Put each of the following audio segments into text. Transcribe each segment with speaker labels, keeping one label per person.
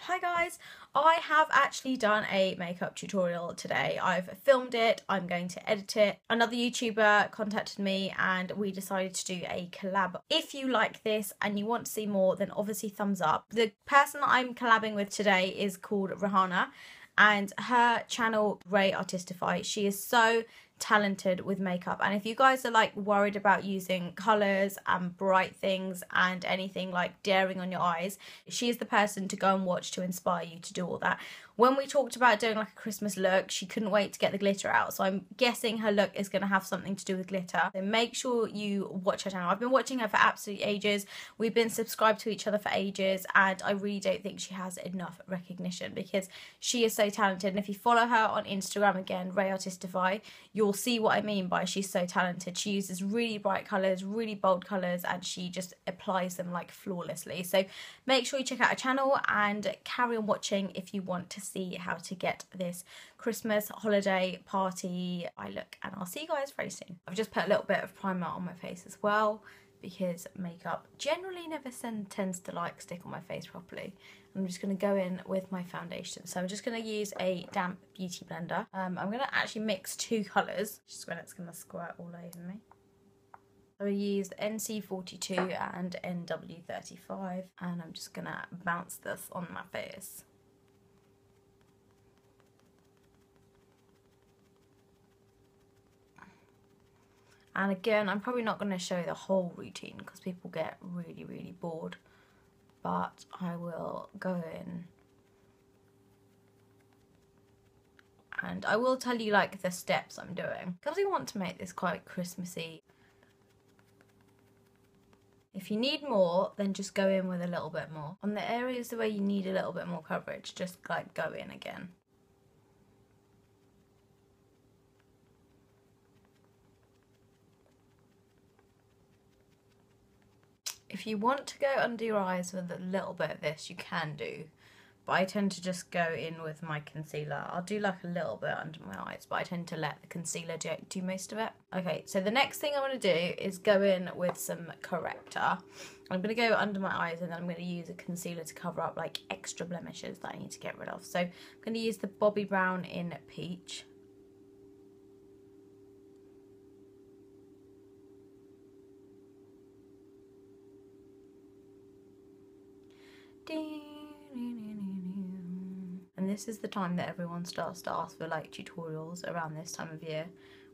Speaker 1: Hi guys, I have actually done a makeup tutorial today. I've filmed it, I'm going to edit it. Another YouTuber contacted me and we decided to do a collab. If you like this and you want to see more, then obviously thumbs up. The person that I'm collabing with today is called Rihanna and her channel Ray Artistify. She is so talented with makeup, and if you guys are like worried about using colors and bright things and anything like daring on your eyes, she is the person to go and watch to inspire you to do all that. When we talked about doing like a Christmas look, she couldn't wait to get the glitter out, so I'm guessing her look is going to have something to do with glitter. So make sure you watch her channel. I've been watching her for absolutely ages. We've been subscribed to each other for ages, and I really don't think she has enough recognition because she is so talented. And if you follow her on Instagram, again, Ray Artistify, you'll see what I mean by she's so talented. She uses really bright colours, really bold colours, and she just applies them like flawlessly. So make sure you check out her channel and carry on watching if you want to see how to get this Christmas holiday party eye look, and I'll see you guys very soon. I've just put a little bit of primer on my face as well because makeup generally never tends to like stick on my face properly. I'm just going to go in with my foundation. So I'm just going to use a damp beauty blender. I'm going to actually mix two colours just when it's going to squirt all over me. So I used NC42 and NW35, and I'm just going to bounce this on my face. And again, I'm probably not going to show the whole routine because people get really bored. But I will go in and I will tell you like the steps I'm doing because we want to make this quite Christmassy. If you need more, then just go in with a little bit more. On the areas where you need a little bit more coverage, just like go in again. If you want to go under your eyes with a little bit of this, you can do. But I tend to just go in with my concealer. I'll do like a little bit under my eyes, but I tend to let the concealer do most of it. Okay, so the next thing I want to do is go in with some corrector. I'm going to go under my eyes and then I'm going to use a concealer to cover up like extra blemishes that I need to get rid of. So I'm going to use the Bobbi Brown in Peach. And this is the time that everyone starts to ask for like tutorials around this time of year,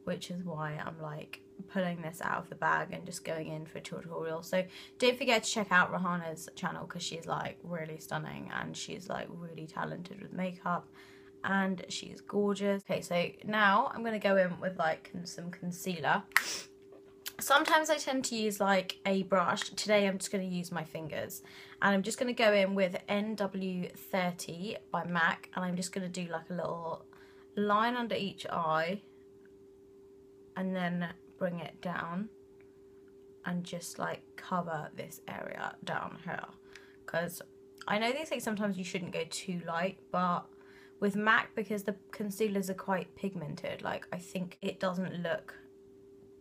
Speaker 1: which is why I'm like pulling this out of the bag and just going in for a tutorial. So don't forget to check out Rihanna's channel because she's like really stunning and she's like really talented with makeup and she's gorgeous. Okay, so now I'm going to go in with like some concealer. Sometimes I tend to use like a brush. Today I'm just going to use my fingers and I'm just going to go in with NW30 by MAC and I'm just going to do like a little line under each eye and then bring it down and just like cover this area down here, because I know they say sometimes you shouldn't go too light, but with MAC, because the concealers are quite pigmented, like I think it doesn't look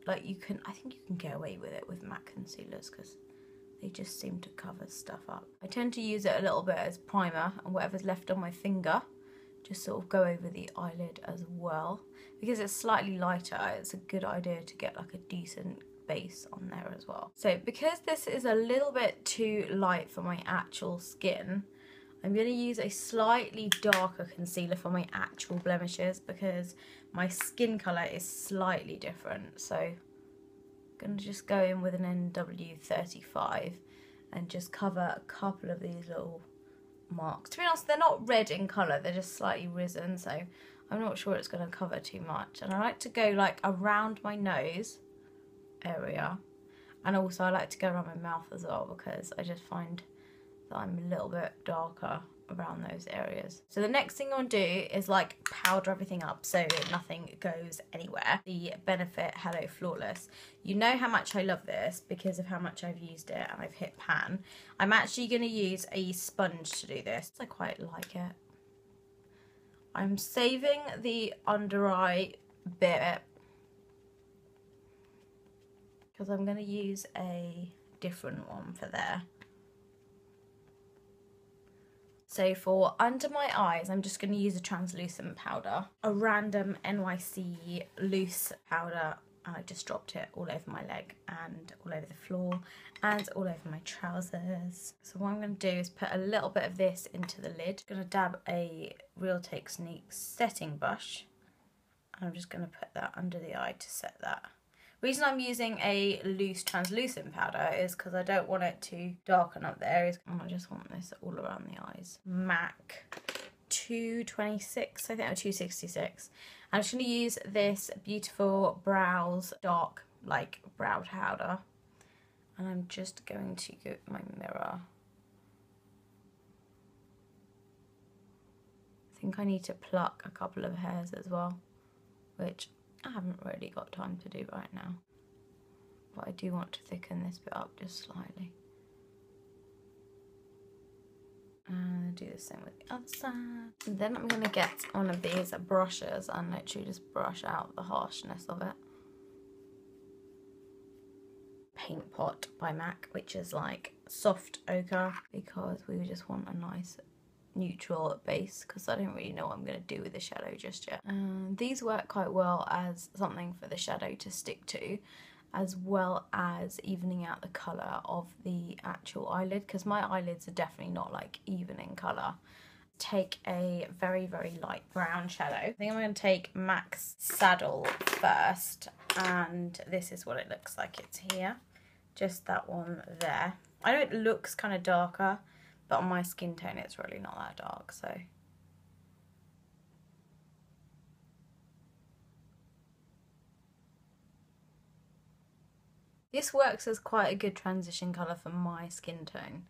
Speaker 1: like I think you can get away with it with MAC concealers because they just seem to cover stuff up. I tend to use it a little bit as primer, and whatever's left on my finger just sort of go over the eyelid as well. Because it's slightly lighter, it's a good idea to get like a decent base on there as well. So because this is a little bit too light for my actual skin, I'm going to use a slightly darker concealer for my actual blemishes because my skin colour is slightly different. So I'm going to just go in with an NW35 and just cover a couple of these little marks. To be honest, they're not red in colour, they're just slightly risen, so I'm not sure it's going to cover too much. And I like to go like around my nose area, and also I like to go around my mouth as well because I just find that I'm a little bit darker around those areas. So the next thing I want to do is like powder everything up so nothing goes anywhere. The Benefit Hello Flawless. You know how much I love this because of how much I've used it and I've hit pan. I'm actually going to use a sponge to do this. I quite like it. I'm saving the under eye bit because I'm going to use a different one for there. So for under my eyes, I'm just going to use a translucent powder, a random NYC loose powder. I just dropped it all over my leg and all over the floor and all over my trousers. So what I'm going to do is put a little bit of this into the lid. I'm going to dab a Real Techniques setting brush, and I'm just going to put that under the eye to set that. The reason I'm using a loose translucent powder is because I don't want it to darken up the areas. I just want this all around the eyes. MAC 226, I think, or 266. I'm just going to use this beautiful Brows dark, like, brow powder. And I'm just going to go with my mirror. I think I need to pluck a couple of hairs as well, which I haven't really got time to do right now. But I do want to thicken this bit up just slightly. And do the same with the other side. And then I'm going to get one of these brushes and literally just brush out the harshness of it. Paint Pot by MAC, which is like soft ochre, because we just want a nice neutral base, because I don't really know what I'm going to do with the shadow just yet. These work quite well as something for the shadow to stick to, as well as evening out the colour of the actual eyelid, because my eyelids are definitely not like even in colour. Take a very, very light brown shadow. I think I'm going to take MAC's Saddle first, and this is what it looks like. It's here, just that one there. I know it looks kind of darker, but on my skin tone it's really not that dark, so. This works as quite a good transition colour for my skin tone.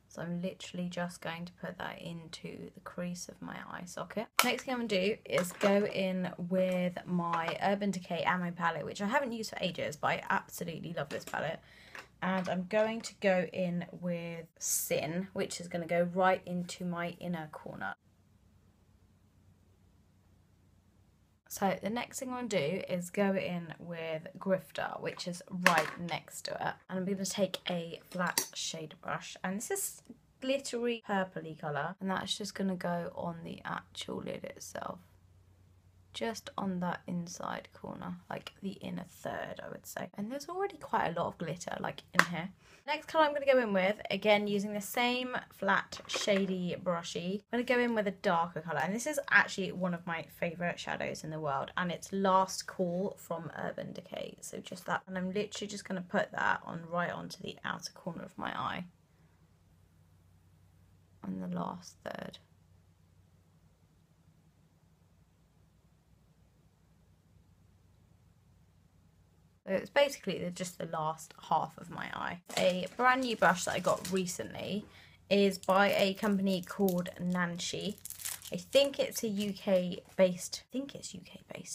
Speaker 1: So I'm literally just going to put that into the crease of my eye socket. Next thing I'm going to do is go in with my Urban Decay Ammo palette, which I haven't used for ages, but I absolutely love this palette. And I'm going to go in with Sin, which is going to go right into my inner corner. So the next thing I'm going to do is go in with Grifter, which is right next to it. And I'm going to take a flat shade brush, and this is glittery purpley colour, and that's just going to go on the actual lid itself. Just on that inside corner, like the inner third, I would say. And there's already quite a lot of glitter, like, in here. Next colour I'm going to go in with, again using the same flat shady brushy, I'm going to go in with a darker colour, and this is actually one of my favourite shadows in the world, and it's Last Call from Urban Decay. So just that, and I'm literally just going to put that on right onto the outer corner of my eye, on the last third. So it's basically just the last half of my eye. A brand new brush that I got recently is by a company called Nanshi. I think it's a UK based,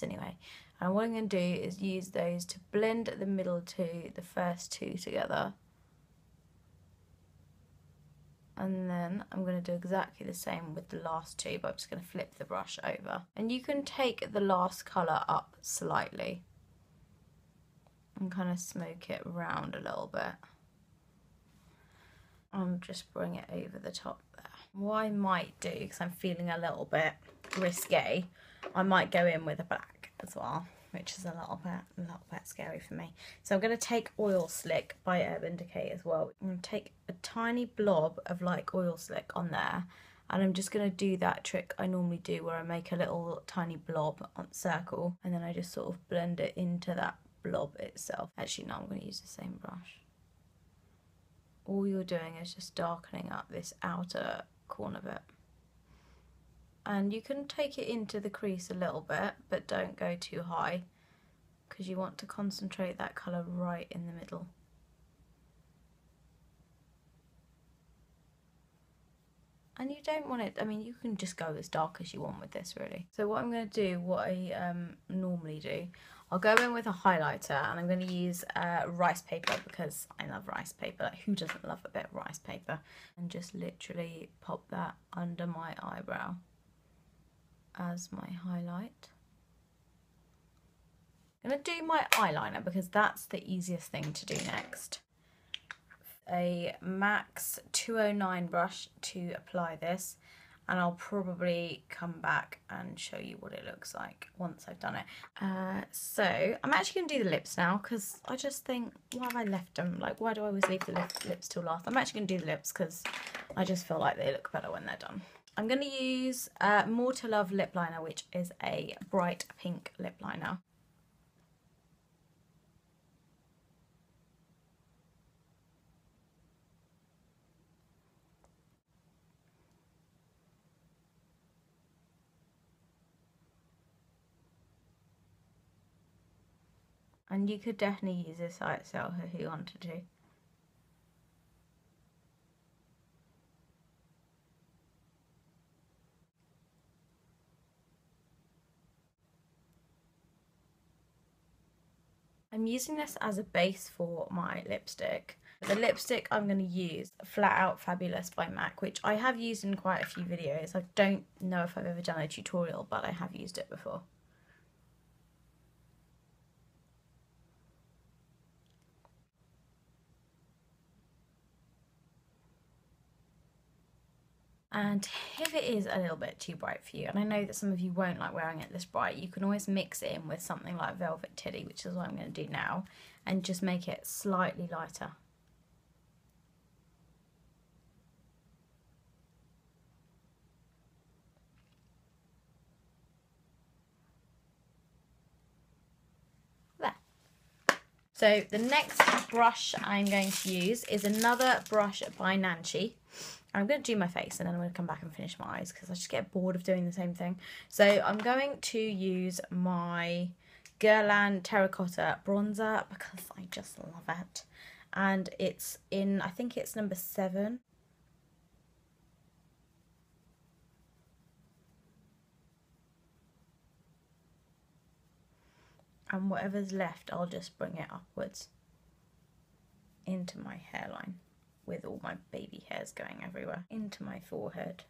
Speaker 1: anyway. And what I'm going to do is use those to blend the middle two, the first two together. And then I'm going to do exactly the same with the last two, but I'm just going to flip the brush over. And you can take the last colour up slightly and kind of smoke it round a little bit. And just bring it over the top there. What I might do, because I'm feeling a little bit risque, I might go in with a black as well, which is a little bit scary for me. So I'm going to take Oil Slick by Urban Decay as well. I'm going to take a tiny blob of like Oil Slick on there, and I'm just going to do that trick I normally do where I make a little tiny blob on circle, and then I just sort of blend it into that blob itself. Actually, no, I'm going to use the same brush. All you're doing is just darkening up this outer corner bit. And you can take it into the crease a little bit, but don't go too high, because you want to concentrate that colour right in the middle. And you don't want it, I mean, you can just go as dark as you want with this, really. So what I'm going to do, what I normally do, I'll go in with a highlighter, and I'm going to use rice paper, because I love rice paper. Like, who doesn't love a bit of rice paper? And just literally pop that under my eyebrow as my highlight. I'm going to do my eyeliner, because that's the easiest thing to do next. A MAC's 209 brush to apply this. and I'll probably come back and show you what it looks like once I've done it. So I'm actually going to do the lips now, because I just think, why have I left them? Like, why do I always leave the lips till last? I'm actually going to do the lips because I just feel like they look better when they're done. I'm going to use More to Love lip liner, which is a bright pink lip liner. And you could definitely use this by itself if you wanted to. I'm using this as a base for my lipstick. The lipstick I'm going to use, Flat Out Fabulous by MAC, which I have used in quite a few videos. I don't know if I've ever done a tutorial, but I have used it before. And if it is a little bit too bright for you, and I know that some of you won't like wearing it this bright, you can always mix it in with something like Velvet Titty, which is what I'm going to do now, and just make it slightly lighter. There. So the next brush I'm going to use is another brush by Nancy. I'm going to do my face and then I'm going to come back and finish my eyes because I just get bored of doing the same thing. So I'm going to use my Guerlain Terracotta Bronzer because I just love it. And it's in, I think it's number 7. And whatever's left, I'll just bring it upwards into my hairline, with all my baby hairs going everywhere, into my forehead.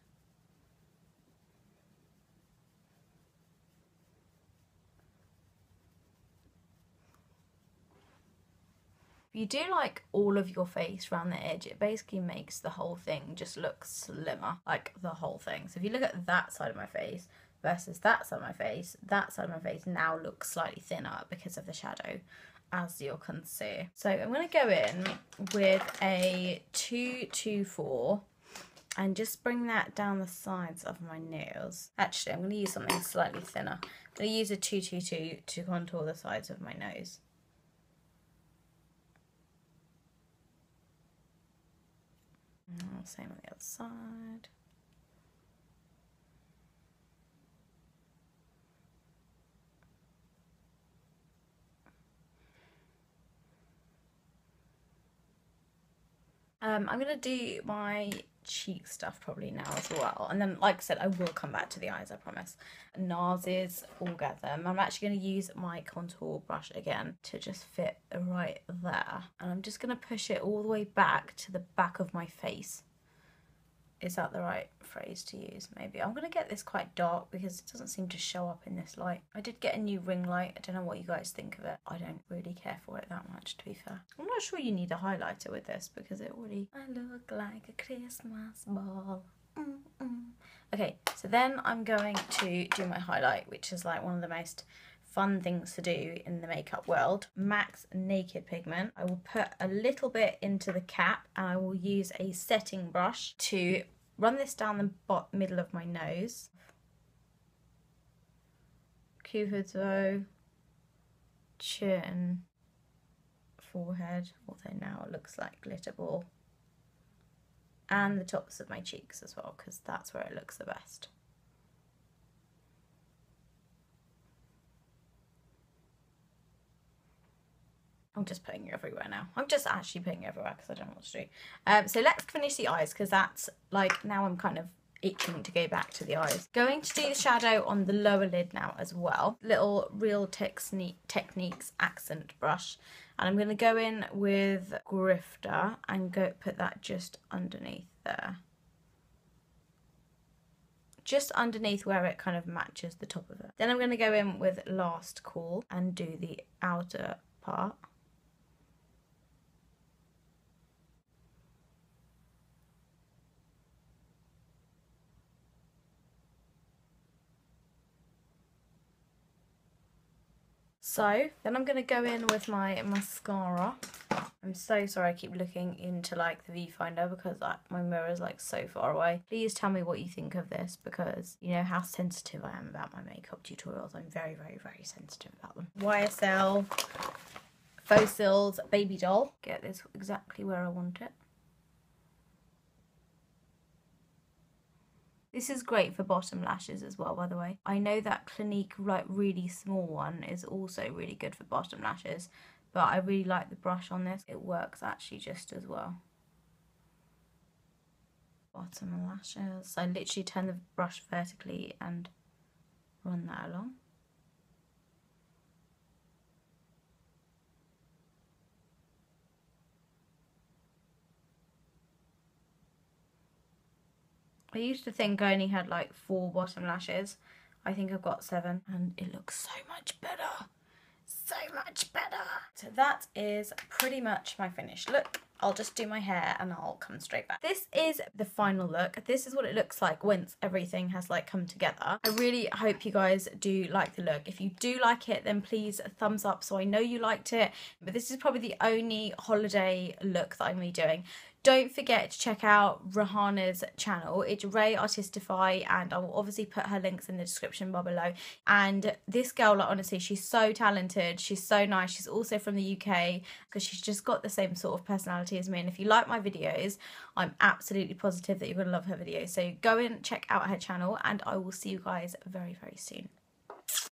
Speaker 1: If you do like all of your face around the edge, it basically makes the whole thing just look slimmer, like the whole thing. So if you look at that side of my face versus that side of my face, that side of my face now looks slightly thinner because of the shadow, as you can see. So I'm going to go in with a 224 and just bring that down the sides of my nails. Actually, I'm going to use something slightly thinner. I'm going to use a 222 to contour the sides of my nose. Same on the other side. I'm going to do my cheek stuff probably now as well. And then, like I said, I will come back to the eyes, I promise. NARS's All Get Them. I'm actually going to use my contour brush again to just fit right there. And I'm just going to push it all the way back to the back of my face. Is that the right phrase to use? Maybe. I'm going to get this quite dark because it doesn't seem to show up in this light. I did get a new ring light. I don't know what you guys think of it. I don't really care for it that much, to be fair. I'm not sure you need a highlighter with this because it already... I look like a Christmas ball. Okay, so then I'm going to do my highlight, which is like one of the most fun things to do in the makeup world. MAC's Naked Pigment. I will put a little bit into the cap and I will use a setting brush to run this down the middle of my nose. Cupid's chin, forehead, although now it looks like glitter ball, and the tops of my cheeks as well because that's where it looks the best. I'm just putting it everywhere now. I'm just actually putting it everywhere because I don't know what to do. So let's finish the eyes because that's like, now I'm kind of itching to go back to the eyes. Going to do the shadow on the lower lid now as well. Little Real Techniques accent brush. And I'm going to go in with Grifter and go put that just underneath there. Just underneath where it kind of matches the top of it. Then I'm going to go in with Last Call and do the outer part. So then I'm going to go in with my mascara. I'm so sorry I keep looking into like the viewfinder because my mirror is like so far away. Please tell me what you think of this because you know how sensitive I am about my makeup tutorials. I'm very, very, very sensitive about them. YSL Fossils Baby Doll. Get this exactly where I want it. This is great for bottom lashes as well, by the way. I know that Clinique, like, really small one is also really good for bottom lashes, but I really like the brush on this. It works actually just as well. Bottom lashes. I literally turn the brush vertically and run that along. I used to think I only had like 4 bottom lashes. I think I've got 7 and it looks so much better. So much better. So that is pretty much my finished look. I'll just do my hair and I'll come straight back. This is the final look. This is what it looks like once everything has like come together. I really hope you guys do like the look. If you do like it, then please thumbs up so I know you liked it. But this is probably the only holiday look that I'm going to be doing. Don't forget to check out Rihanna's channel. It's Ray Artistify, and I will obviously put her links in the description bar below. And this girl, like, honestly, she's so talented. She's so nice. She's also from the UK because she's just got the same sort of personality as me. And if you like my videos, I'm absolutely positive that you're going to love her videos. So go and check out her channel and I will see you guys very, very soon.